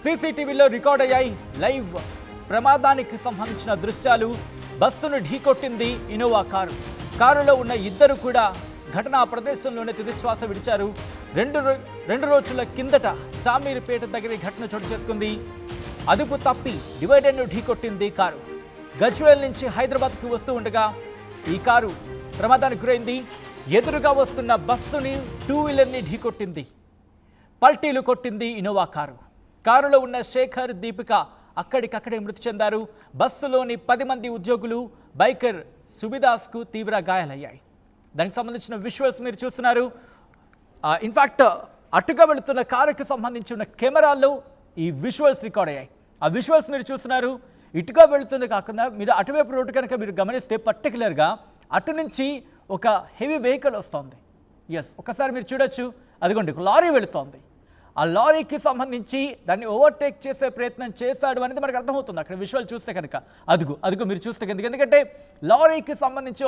సీసీటీవీలో record అయ్యాయి live ప్రమాదానికి సంబంధించిన దృశ్యాలు. బస్సును ఢీకొట్టింది ఇన్నోవా కారులో ఉన్న ఇద్దరు కూడా ఘటనా ప్రదేశంలోనే తుదిశ్వాస విడిచారు. రెండు రోజుల కిందట సామీర్పేట దగ్గర ఘటన చోటు చేసుకుంది. అదుపు తప్పి డివైడర్ను ఢీకొట్టింది కారు. గజ్వేల్ నుంచి హైదరాబాద్కు వస్తూ ఉండగా ఈ కారు ప్రమాదానికి గురైంది. ఎదురుగా వస్తున్న బస్సుని టూ వీలర్ని ఢీకొట్టింది. పల్టీలు కొట్టింది ఇన్నోవా కారులో ఉన్న శేఖర్, దీపిక అక్కడికక్కడే మృతి చెందారు. బస్సులోని 10 మంది ఉద్యోగులు, బైకర్ సుబిదాస్కు తీవ్ర గాయాలయ్యాయి. దానికి సంబంధించిన విజువల్స్ మీరు చూస్తున్నారు. ఇన్ఫాక్ట్ అటుగా వెళుతున్న కారుకి సంబంధించిన కెమెరాల్లో ఈ విజువల్స్ రికార్డ్ అయ్యాయి. ఆ విజువల్స్ మీరు చూస్తున్నారు. ఇటుగా వెళుతుంది కాకుండా మీరు అటువైపు రోడ్డు కనుక మీరు గమనిస్తే పర్టికులర్గా అటు నుంచి ఒక హెవీ వెహికల్ వస్తుంది. ఎస్, ఒకసారి మీరు చూడొచ్చు. అదిగోండి, లారీ వెళుతోంది. ఆ లారీకి సంబంధించి దాన్ని ఓవర్టేక్ చేసే ప్రయత్నం చేశాడు అనేది మనకు అర్థమవుతుంది అక్కడ విజువల్ చూస్తే కనుక. అదుగు మీరు చూస్తే కనుక, ఎందుకంటే లారీకి సంబంధించి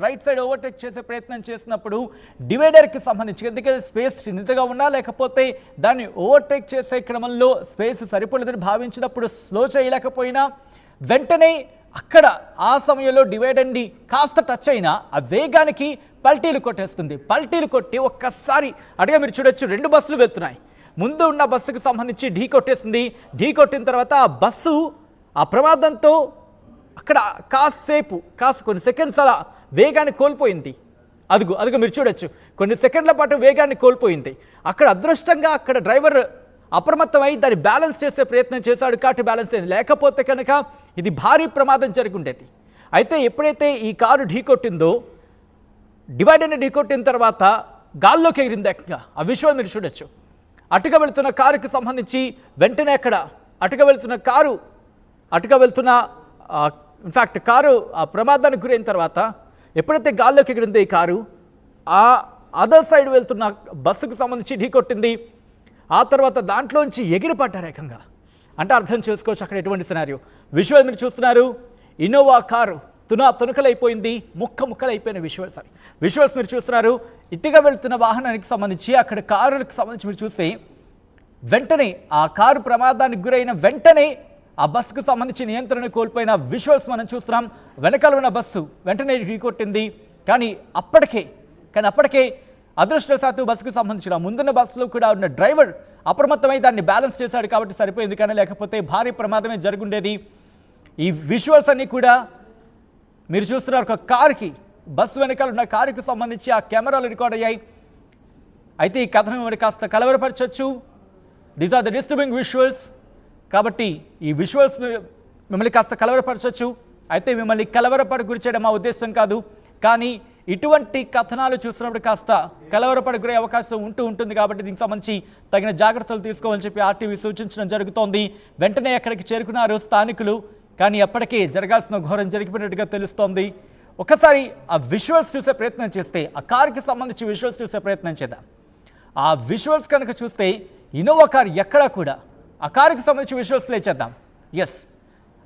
రైట్ సైడ్ ఓవర్టేక్ చేసే ప్రయత్నం చేసినప్పుడు డివైడర్కి సంబంధించి ఎందుకంటే స్పేస్ చిన్నగా ఉన్నా లేకపోతే దాన్ని ఓవర్టేక్ చేసే క్రమంలో స్పేస్ సరిపోలేదని భావించినప్పుడు స్లో చేయలేకపోయినా వెంటనే అక్కడ ఆ సమయంలో డివైడర్ని కాస్త టచ్ అయినా ఆ వేగానికి పల్టీలు కొట్టేస్తుంది. పల్టీలు కొట్టి ఒక్కసారి అటుగా మీరు చూడొచ్చు, 2 బస్సులు వెళ్తున్నాయి. ముందు ఉన్న బస్సుకు సంబంధించి ఢీ కొట్టేసింది. ఢీ కొట్టిన తర్వాత ఆ బస్సు ఆ ప్రమాదంతో అక్కడ కొన్ని సెకండ్స్ అలా వేగాన్ని కోల్పోయింది. అదుగు మీరు చూడొచ్చు, కొన్ని సెకండ్ల పాటు వేగాన్ని కోల్పోయింది. అక్కడ అదృష్టంగా అక్కడ డ్రైవర్ అప్రమత్తమై దాన్ని బ్యాలెన్స్ చేసే ప్రయత్నం చేశాడు కాబట్టి బ్యాలెన్స్ అయింది. లేకపోతే కనుక ఇది భారీ ప్రమాదం జరుగుండేది. అయితే ఎప్పుడైతే ఈ కారు ఢీకొట్టిందో, డివైడర్ని ఢీకొట్టిన తర్వాత గాల్లోకి ఎగిరింది. ఆ విషయం మీరు చూడొచ్చు. అటుగా వెళుతున్న కారుకి సంబంధించి వెంటనే అక్కడ అటుగా వెళ్తున్న ఇన్ఫ్యాక్ట్ కారు ఆ ప్రమాదానికి గురైన తర్వాత ఎప్పుడైతే గాల్లోకి ఎగిరిందో ఈ కారు ఆ అదర్ సైడ్ వెళ్తున్న బస్సుకు సంబంధించి ఢీకొట్టింది. ఆ తర్వాత దాంట్లోంచి ఎగిరిపడ్డారు ఏకంగా. అంటే అర్థం చేసుకోవచ్చు అక్కడ ఎటువంటి సినారియో. విజువల్ మీరు చూస్తున్నారు. ఇన్నోవా కారు తునకలైపోయింది, ముక్కలైపోయిన విజువల్స్ మీరు చూస్తున్నారు. ఇటుగా వెళ్తున్న వాహనానికి సంబంధించి అక్కడ కారులకు సంబంధించి మీరు చూస్తే వెంటనే ఆ కారు ప్రమాదానికి గురైన వెంటనే ఆ బస్సుకు సంబంధించి నియంత్రణ కోల్పోయిన విజువల్స్ మనం చూస్తున్నాం. వెనకాల ఉన్న బస్సు వెంటనే ఢీకొట్టింది. కానీ అప్పటికే అదృష్టవశాత్తు బస్సుకు సంబంధించిన ముందున్న బస్సులో కూడా ఉన్న డ్రైవర్ అప్రమత్తమై దాన్ని బ్యాలెన్స్ చేశాడు కాబట్టి సరిపోయింది. కానీ లేకపోతే భారీ ప్రమాదమే జరుగుండేది. ఈ విజువల్స్ అన్నీ కూడా మీరు చూస్తున్నారు. ఒక కారుకి, బస్సు వెనకాల ఉన్న కారుకి సంబంధించి ఆ కెమెరాలు రికార్డ్ అయ్యాయి. అయితే ఈ కథను మిమ్మల్ని కాస్త కలవరపరచవచ్చు. These are the disturbing visuals. కాబట్టి ఈ విజువల్స్ మిమ్మల్ని కాస్త కలవరపరచవచ్చు. అయితే మిమ్మల్ని గురి చేయడం మా ఉద్దేశం కాదు. కానీ ఇటువంటి కథనాలు చూసినప్పుడు కాస్త కలవరపడి అవకాశం ఉంటుంది. కాబట్టి దీనికి సంబంధించి తగిన జాగ్రత్తలు తీసుకోవాలని చెప్పి ఆర్టీవీ సూచించడం జరుగుతోంది. వెంటనే అక్కడికి చేరుకున్నారు స్థానికులు. కానీ అప్పటికే జరగాల్సిన ఘోరం జరిగిపోయినట్టుగా తెలుస్తోంది. ఒకసారి ఆ విజువల్స్ చూసే ప్రయత్నం చేస్తే, ఆ కారుకి సంబంధించి విజువల్స్ చూసే ప్రయత్నం చేద్దాం. ఆ విజువల్స్ కనుక చూస్తే ఇన్నోవా కారు ఎక్కడా కూడా ఆ కారుకి సంబంధించి విజువల్స్ ప్లే చేద్దాం. ఎస్,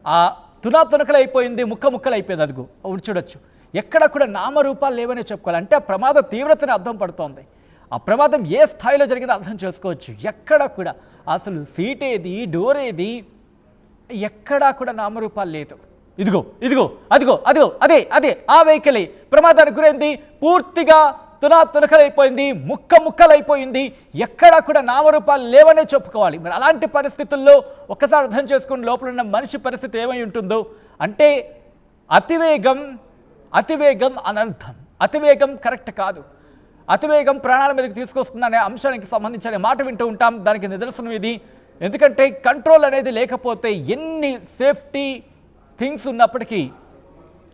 ఆ తునకలైపోయింది, ముక్కలైపోయింది. అదుగు చూడొచ్చు. ఎక్కడ కూడా నామరూపాలు లేవనే చెప్పుకోవాలి. అంటే ఆ ప్రమాద తీవ్రతని అర్థం పడుతోంది. ఆ ప్రమాదం ఏ స్థాయిలో జరిగిందో అర్థం చేసుకోవచ్చు. ఎక్కడ కూడా అసలు సీట్ ఏది, డోర్ ఏది, ఎక్కడా కూడా నామరూపాలు లేదు. ఇదిగో అదే ఆ వెహికలే ప్రమాదానికి గురైంది. పూర్తిగా తునకలైపోయింది, ముక్కలైపోయింది. ఎక్కడా కూడా నామరూపాలు లేవనే చెప్పుకోవాలి. మరి అలాంటి పరిస్థితుల్లో ఒక్కసారి అర్థం చేసుకుని లోపల ఉన్న మనిషి పరిస్థితి ఏమై ఉంటుందో. అంటే అతివేగం అనర్థం. అతివేగం కరెక్ట్ కాదు. అతివేగం ప్రాణాల మీదకి తీసుకొస్తుందనే అంశానికి సంబంధించిన మాట వింటూ ఉంటాం. దానికి నిదర్శనం ఇది. ఎందుకంటే కంట్రోల్ అనేది లేకపోతే ఎన్ని సేఫ్టీ థింగ్స్ ఉన్నప్పటికీ,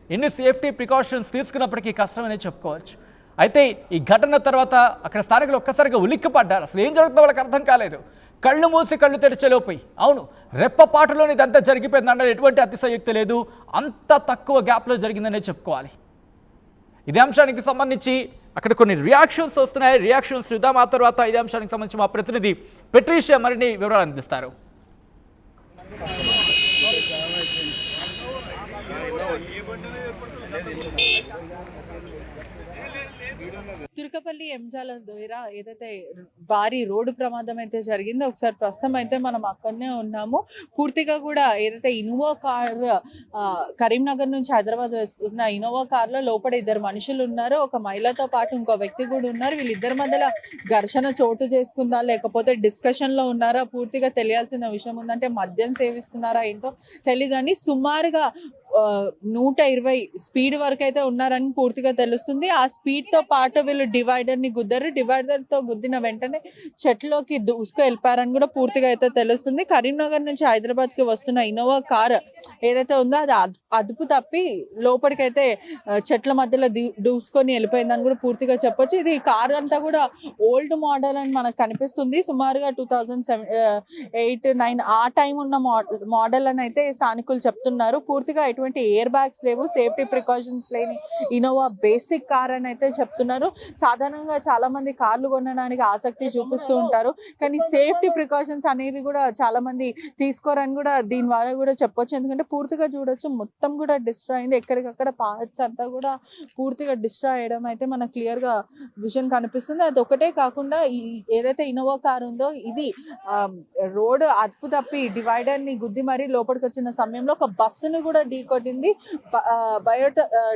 ఎన్ని సేఫ్టీ ప్రికాషన్స్ తీసుకున్నప్పటికీ కష్టమనే చెప్పుకోవచ్చు. అయితే ఈ ఘటన తర్వాత అక్కడ స్థానికులు ఒక్కసారిగా ఉలిక్కిపడ్డారు. అసలు ఏం జరుగుతుందో వాళ్ళకి అర్థం కాలేదు. కళ్ళు మూసి కళ్ళు తెరిచేలోపోయి రెప్పపాటులోని ఇదంతా జరిగిపోయిందన్న ఎటువంటి అతిశయోక్తి లేదు. అంత తక్కువ గ్యాప్లో జరిగిందనే చెప్పుకోవాలి. ఇదే అంశానికి సంబంధించి అక్కడ కొన్ని రియాక్షన్స్ వస్తున్నాయి. రియాక్షన్స్ చూద్దాం. ఆ తర్వాత ఇదే అంశానికి సంబంధించి మా ప్రతినిధి పెట్రీషియా మరిన్ని వివరాలు అందిస్తారు. తుర్కపల్లి ఎంజాల దగ్గర ఏదైతే భారీ రోడ్డు ప్రమాదం అయితే జరిగిందో ఒకసారి ప్రస్తుతం అయితే మనం అక్కడనే ఉన్నాము. పూర్తిగా కూడా ఏదైతే ఇన్నోవా కార్ కరీంనగర్ నుంచి హైదరాబాద్ వస్తున్న ఇన్నోవా కార్ లో లోపల ఇద్దరు మనుషులు ఉన్నారు. ఒక మహిళతో పాటు ఇంకో వ్యక్తి కూడా ఉన్నారు. వీళ్ళిద్దరి మధ్యలో ఘర్షణ చోటు చేసుకుందా లేకపోతే డిస్కషన్ లో ఉన్నారా పూర్తిగా తెలియాల్సిన విషయం ఉందంటే మద్యం సేవిస్తున్నారా ఏంటో తెలియదు కానీ సుమారుగా 120 స్పీడ్ వరకు అయితే ఉన్నారని పూర్తిగా తెలుస్తుంది. ఆ స్పీడ్ తో పాటు వీళ్ళు డివైడర్ ని గుద్దారు. డివైడర్ తో గుద్దిన వెంటనే చెట్లోకి దూసుకు వెళ్ళిపోయారని కూడా పూర్తిగా అయితే తెలుస్తుంది. కరీంనగర్ నుంచి హైదరాబాద్ కి వస్తున్న ఇన్నోవా కార్ ఏదైతే ఉందో అది అదుపు తప్పి లోపలికైతే చెట్ల మధ్యలో దూసుకొని వెళ్ళిపోయిందని కూడా పూర్తిగా చెప్పొచ్చు. ఇది కార్ అంతా కూడా ఓల్డ్ మోడల్ అని మనకు కనిపిస్తుంది. సుమారుగా 2008-9 ఆ టైం ఉన్న మోడల్ అని అయితే స్థానికులు చెప్తున్నారు. పూర్తిగా ఎటువంటి ఎయిర్ బ్యాగ్స్ లేవు, సేఫ్టీ ప్రికాషన్స్ లేని ఇన్నోవా బేసిక్ కార్ అని అయితే చెప్తున్నారు. సాధారణంగా చాలా మంది కార్లు కొనడానికి ఆసక్తి చూపిస్తూ ఉంటారు, కానీ సేఫ్టీ ప్రికాషన్స్ అనేవి కూడా చాలా మంది తీసుకోరని కూడా దీని ద్వారా కూడా చెప్పొచ్చు. ఎందుకంటే పూర్తిగా చూడొచ్చు మొత్తం కూడా డిస్ట్రాయ్ అయింది. ఎక్కడికక్కడ పార్ట్స్ అంతా కూడా పూర్తిగా డిస్ట్రాయ్ అయ్యడం అయితే మనకు క్లియర్ గా విజన్ కనిపిస్తుంది. అది ఒకటే కాకుండా ఈ ఏదైతే ఇన్నోవా కార్ ఉందో ఇది రోడ్ అదుపు తప్పి డివైడర్ ని గుద్ది మరీ లోపలికి వచ్చిన సమయంలో ఒక బస్సును కూడా ఢీకొట్టింది.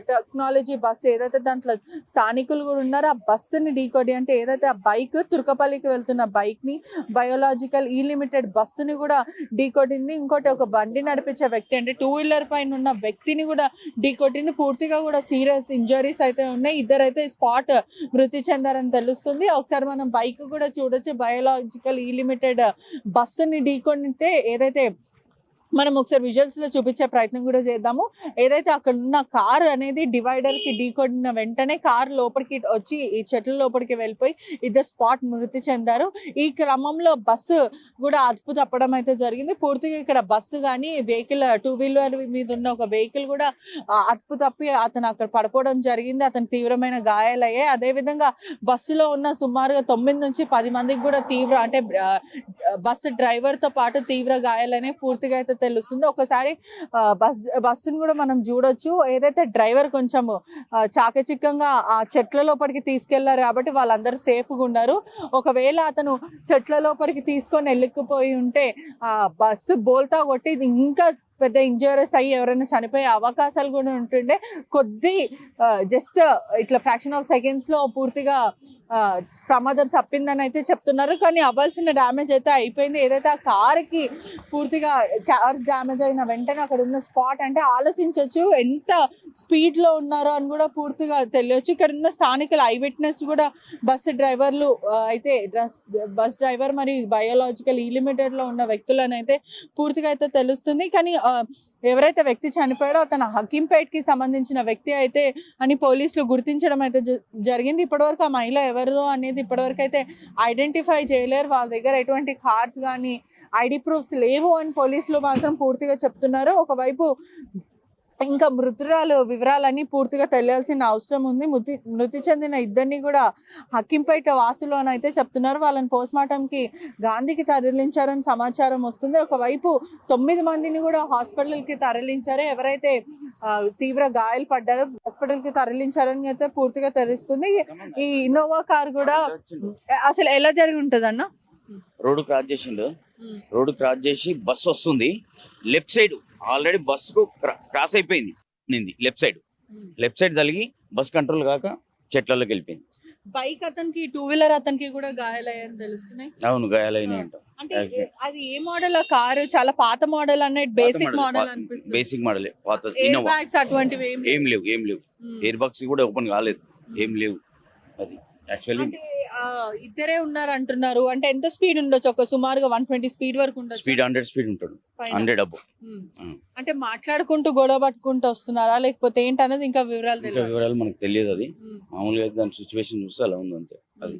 టెక్నాలజీ బస్సు ఏదైతే దాంట్లో స్థానికులు కూడా ఉన్నారో ఆ బస్సుని ఢీకొట్టి అంటే ఏదైతే ఆ బైక్ తుర్కపల్లికి వెళ్తున్న బైక్ ని బయోలాజికల్ ఈ లిమిటెడ్ బస్సుని కూడా ఢీకొట్టింది. ఇంకోటి ఒక బండి నడిపించే వ్యక్తి అంటే 2 వీలర్ పైన ఉన్న వ్యక్తిని కూడా ఢీకొట్టింది. పూర్తిగా కూడా సీరియస్ ఇంజరీస్ అయితే ఉన్నాయి. ఇద్దరైతే స్పాట్ మృతి చెందారని తెలుస్తుంది. ఒకసారి మనం బైక్ కూడా చూడొచ్చు. బయోలాజికల్ ఈ లిమిటెడ్ బస్సుని ఢీకొట్టితే ఏదైతే మనం ఒకసారి విజువల్స్ లో చూపించే ప్రయత్నం కూడా చేద్దాము. ఏదైతే అక్కడ ఉన్న కార్ అనేది డివైడర్ కి ఢీకొట్టిన వెంటనే కార్ లోపలికి వచ్చి ఈ చెట్ల లోపలికి వెళ్ళిపోయి ఇద్దరు స్పాట్ మృతి చెందారు. ఈ క్రమంలో బస్సు కూడా అదుపు తప్పడం అయితే జరిగింది. పూర్తిగా ఇక్కడ బస్సు కానీ వెహికల్ 2 వీలర్ మీద ఉన్న ఒక వెహికల్ కూడా అదుపు తప్పి అతను అక్కడ పడిపోవడం జరిగింది. అతను తీవ్రమైన గాయాలయ్యాయి. అదే విధంగా బస్సులో ఉన్న సుమారుగా 9 నుంచి 10 మందికి కూడా తీవ్ర అంటే బస్సు డ్రైవర్ తో పాటు తీవ్ర గాయాలనే పూర్తిగా అయితే తెలుస్తుంది. ఒకసారి బస్సును కూడా మనం చూడొచ్చు. ఏదైతే డ్రైవర్ కొంచెం చాకచక్యంగా ఆ చెట్ల లోపలికి తీసుకెళ్లారు కాబట్టి వాళ్ళందరూ సేఫ్ గా ఉన్నారు. ఒకవేళ అతను చెట్ల లోపలికి తీసుకొని వెళ్ళకపోయి ఉంటే ఆ బస్సు బోల్తా కొట్టి ఇంకా పెద్ద ఇంజరీస్ అయ్యి ఎవరైనా చనిపోయే అవకాశాలు కూడా ఉంటుండే. జస్ట్ ఇట్లా ఫ్రాక్షన్ ఆఫ్ సెకండ్స్ లో పూర్తిగా ప్రమాదం తప్పిందని అయితే చెప్తున్నారు. కానీ అవ్వాల్సిన డ్యామేజ్ అయితే అయిపోయింది. ఏదైతే ఆ కార్కి పూర్తిగా కార్ డ్యామేజ్ అయిన వెంటనే అక్కడ ఉన్న స్పాట్ అంటే ఆలోచించవచ్చు ఎంత స్పీడ్ లో ఉన్నారో అని కూడా పూర్తిగా తెలియచ్చు. ఇక్కడ ఉన్న స్థానికులు ఐ విట్నెస్ కూడా బస్సు డ్రైవర్లు అయితే బస్ డ్రైవర్ మరియు బయోలాజికల్ ఈ లిమిటెడ్ లో ఉన్న వ్యక్తులను అయితే పూర్తిగా అయితే తెలుస్తుంది. కానీ ఎవరైతే వ్యక్తి చనిపోయాడో అతను హకీంపేట్ కి సంబంధించిన వ్యక్తి అయితే అని పోలీసులు గుర్తించడం అయితే జరిగింది. ఇప్పటివరకు ఆ మహిళ ఎవరిదో అనేది ఇప్పటివరకు అయితే ఐడెంటిఫై చేయలేరు. వాళ్ళ దగ్గర ఎటువంటి కార్డ్స్ కానీ ఐడి ప్రూఫ్స్ లేవు అని పోలీసులు మాత్రం పూర్తిగా చెప్తున్నారు. ఒకవైపు ఇంకా మృతురాలు వివరాలన్నీ పూర్తిగా తెలియాల్సిన అవసరం ఉంది. మృతి చెందిన ఇద్దరిని కూడా హకీంపేట వాసులు అని అయితే చెప్తున్నారు. వాళ్ళని పోస్ట్ మార్టం కి గాంధీకి తరలించారని సమాచారం వస్తుంది. ఒకవైపు 9 మందిని కూడా హాస్పిటల్ కి తరలించారు. ఎవరైతే తీవ్ర గాయాలు పడ్డారో హాస్పిటల్ కి తరలించారని అయితే పూర్తిగా తెలుస్తుంది. ఈ ఇన్నోవా కార్ కూడా అసలు ఎలా జరిగి ఉంటది అన్న? రోడ్డు క్రాస్ చేసి బస్సు వస్తుంది. లెఫ్ట్ సైడ్ ఆల్రెడీ బస్సుకు క్రాస్ అయిపోయింది. లెఫ్ట్ సైడ్ తగిలి బస్ కంట్రోల్ కాక చెట్లలోకి వెళ్ళిపోయింది. బైక్ అతనికి 2 వీలర్ అతనికి కూడా గాయాలయ్యాయని తెలుస్తున్నాయి. అవును, గాయాలైనాయి అంట. అంటే అది ఏ మోడల్? ఆ కారు చాలా పాత మోడల్ అన్నట్టు బేసిక్ మోడల్ అనిపిస్తుంది. బేసిక్ మోడల్ పాత. అటువంటివి ఏం లేవు. ఎయిర్ బాక్స్ కూడా ఓపెన్ కాలేదు. ఏం లేవు. అది యాక్చువల్లీ ఇద్దరే ఉన్నారు అంటున్నారు. అంటే ఎంత స్పీడ్ ఉండొచ్చు? ఒక సుమారుగా 120 స్పీడ్ వరకు ఉండొచ్చు. స్పీడ్ 100 స్పీడ్ ఉంటాడు. 100 అబ్బో. అంటే మాట్లాడుకుంటూ గొడవ పట్టుకుంటూ వస్తున్నారా లేకపోతే ఏంటనేది ఇంకా వివరాలు మనకు తెలియదు. అది మామూలుగా దాని సిచ్యువేషన్ చూస్తే అలా ఉంది అంతే. అది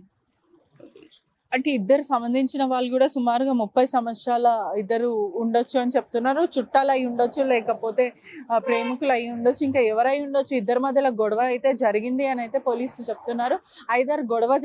అంటే ఇద్దరు సంబంధించిన వాళ్ళు కూడా సుమారుగా 30 సంవత్సరాల ఇద్దరు ఉండొచ్చు అని చెప్తున్నారు. చుట్టాలు అయి ఉండొచ్చు, లేకపోతే ప్రేమికులు అయి ఉండొచ్చు, ఇంకా ఎవరై ఉండొచ్చు. ఇద్దరి మధ్యలో గొడవ అయితే జరిగింది అని అయితే పోలీసులు చెప్తున్నారు. ఐదర్ గొడవ